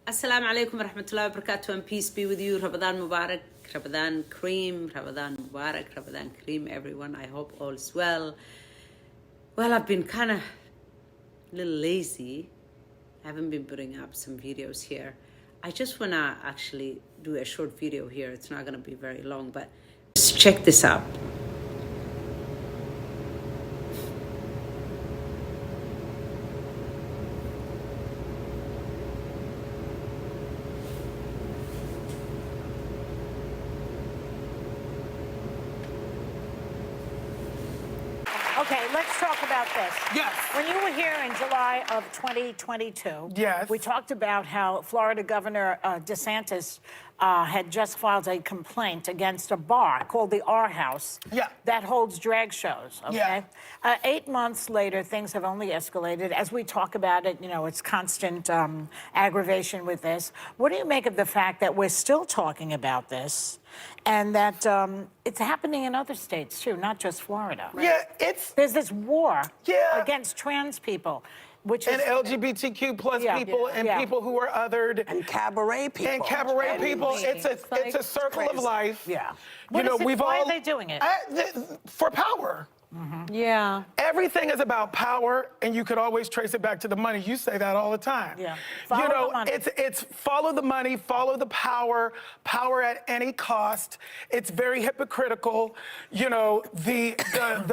Assalamu alaikum wa rahmatullahi wa barakatuh, and peace be with you. Ramadan Mubarak, Ramadan Kareem, Ramadan Mubarak, Ramadan Kareem, everyone. I hope all is well. Well, I've been kind of a little lazy. I haven't been putting up some videos here. I just want to actually do a short video here. It's not going to be very long, but just check this out. Okay, let's talk about this. Yes. When you were here in July of 2022, Yes. we talked about how Florida Governor DeSantis had just filed a complaint against a bar called the R House that holds drag shows, okay? 8 months later, things have only escalated. As we talk about it, you know, it's constant aggravation with this. What do you make of the fact that we're still talking about this and that it's happening in other states, too, not just Florida? Yeah, There's this war against trans people, which and is LGBTQ plus people and people who are othered and cabaret people. and cabaret people. It's a circle of life. Yeah. You know, Why are they doing it? For power. Yeah. Everything is about power, and you could always trace it back to the money. You say that all the time. Yeah. You know, the money. it's follow the money, follow the power at any cost. It's very hypocritical. You know, the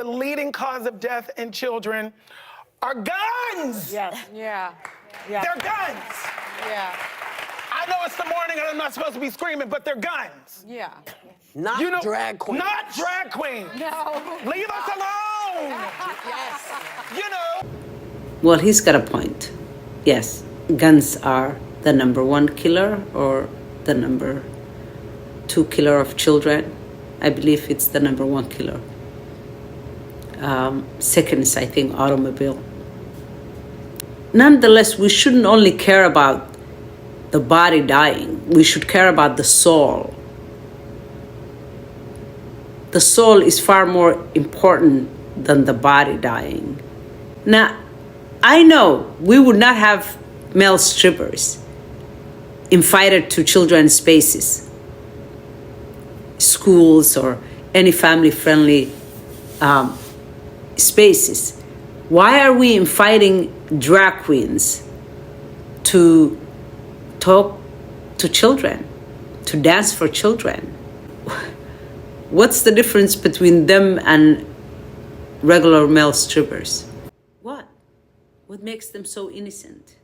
leading cause of death in children are guns. Yes. Yeah. Yeah. They're guns. Yeah. I know it's the morning and I'm not supposed to be screaming, but they're guns. Yeah. Not You know, drag queens. Not drag queens. No. Leave us alone. Yes. You know. Well, he's got a point. Yes, guns are the number one killer or the number two killer of children. I believe it's the number one killer. Second is, I think, automobile. Nonetheless, we shouldn't only care about the body dying. We should care about the soul. The soul is far more important than the body dying. Now, I know we would not have male strippers invited to children's spaces, schools, or any family-friendly spaces. Why are we inviting drag queens to talk to children, to dance for children? What's the difference between them and regular male strippers? What? What makes them so innocent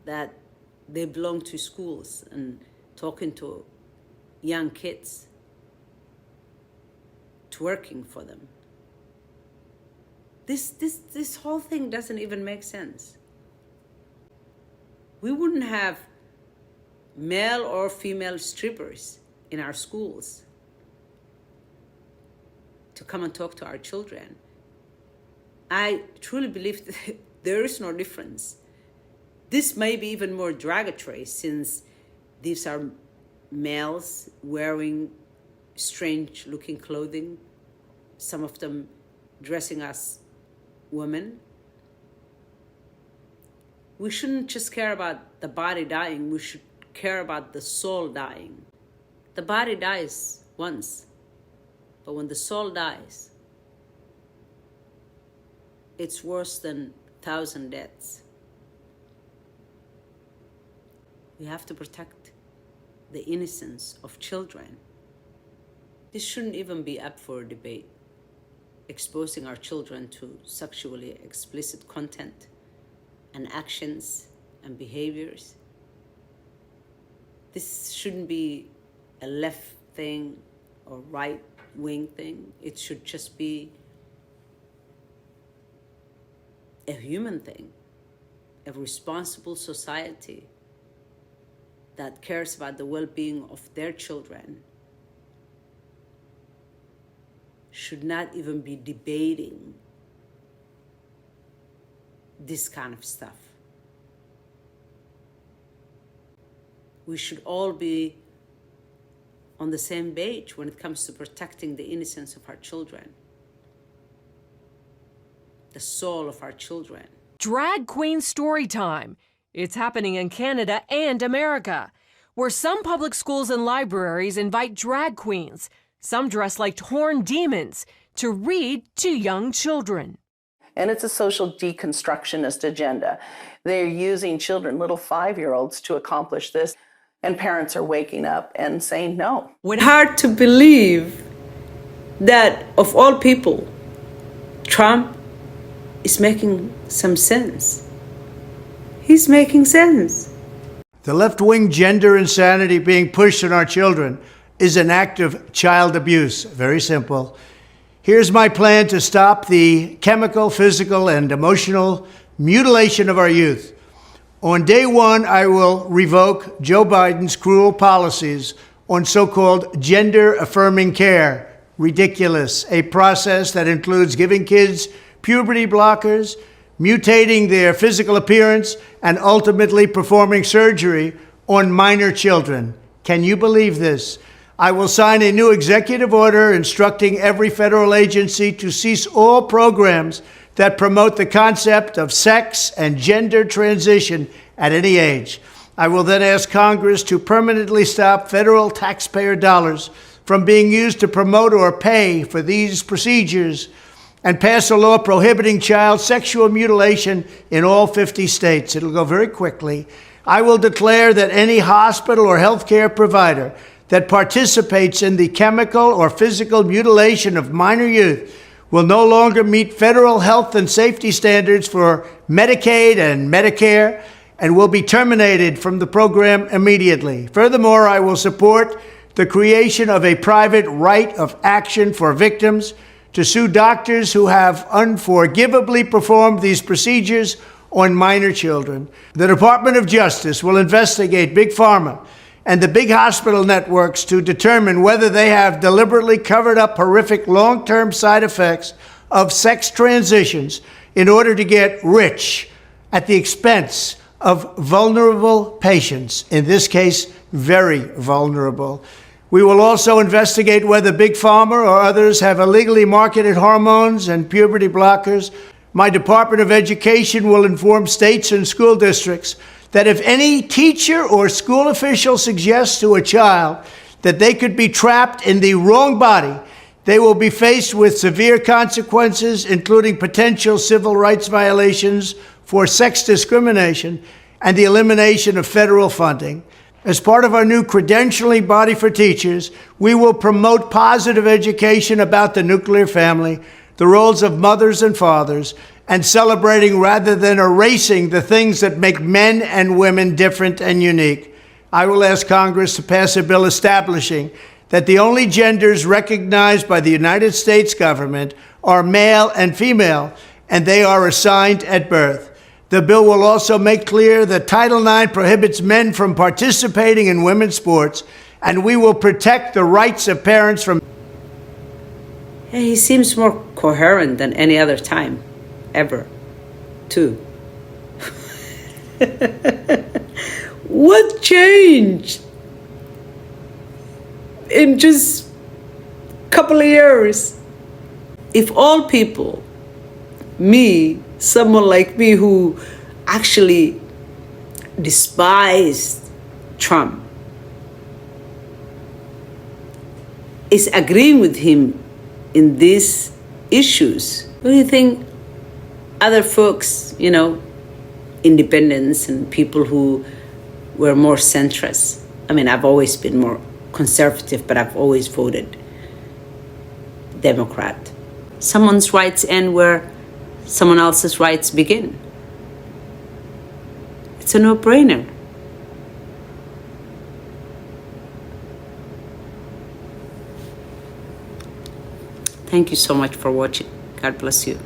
that they belong to schools and talking to young kids, twerking for them? This whole thing doesn't even make sense. We wouldn't have male or female strippers in our schools to come and talk to our children. I truly believe that there is no difference. This may be even more derogatory since these are males wearing strange looking clothing, some of them dressing as women. We shouldn't just care about the body dying, we should care about the soul dying. The body dies once, but when the soul dies, it's worse than 1,000 deaths. We have to protect the innocence of children. This shouldn't even be up for debate. Exposing our children to sexually explicit content and actions and behaviors. This shouldn't be a left thing or right wing thing. It should just be a human thing, a responsible society that cares about the well-being of their children should not even be debating this kind of stuff. We should all be on the same page when it comes to protecting the innocence of our children, the soul of our children. Drag Queen Story Time. It's happening in Canada and America, where some public schools and libraries invite drag queens, some dressed like horned demons, to read to young children. And it's a social deconstructionist agenda. They're using children, little 5-year-olds, to accomplish this. And parents are waking up and saying no. It's hard to believe that of all people, Trump is making some sense. He's making sense. The left-wing gender insanity being pushed on our children is an act of child abuse. Very simple. Here's my plan to stop the chemical, physical, and emotional mutilation of our youth. On day one, I will revoke Joe Biden's cruel policies on so-called gender-affirming care. Ridiculous. A process that includes giving kids puberty blockers, mutating their physical appearance, and ultimately performing surgery on minor children. Can you believe this? I will sign a new executive order instructing every federal agency to cease all programs that promote the concept of sex and gender transition at any age. I will then ask Congress to permanently stop federal taxpayer dollars from being used to promote or pay for these procedures, and pass a law prohibiting child sexual mutilation in all 50 states. It'll go very quickly. I will declare that any hospital or healthcare provider that participates in the chemical or physical mutilation of minor youth will no longer meet federal health and safety standards for Medicaid and Medicare and will be terminated from the program immediately. Furthermore, I will support the creation of a private right of action for victims to sue doctors who have unforgivably performed these procedures on minor children. The Department of Justice will investigate Big Pharma and the big hospital networks to determine whether they have deliberately covered up horrific long-term side effects of sex transitions in order to get rich at the expense of vulnerable patients, in this case, very vulnerable. We will also investigate whether Big Pharma or others have illegally marketed hormones and puberty blockers. My Department of Education will inform states and school districts that if any teacher or school official suggests to a child that they could be trapped in the wrong body, they will be faced with severe consequences, including potential civil rights violations for sex discrimination and the elimination of federal funding. As part of our new credentialing body for teachers, we will promote positive education about the nuclear family, the roles of mothers and fathers, and celebrating rather than erasing the things that make men and women different and unique. I will ask Congress to pass a bill establishing that the only genders recognized by the United States government are male and female, and they are assigned at birth. The bill will also make clear that Title IX prohibits men from participating in women's sports, and we will protect the rights of parents from... He seems more coherent than any other time, ever, too. What changed in just a couple of years? If all people, me, someone like me who actually despised Trump, is agreeing with him in these issues, what do you think other folks, independents and people who were more centrist? I mean, I've always been more conservative, but I've always voted Democrat. Someone's rights end where someone else's rights begin. It's a no-brainer. Thank you so much for watching. God bless you.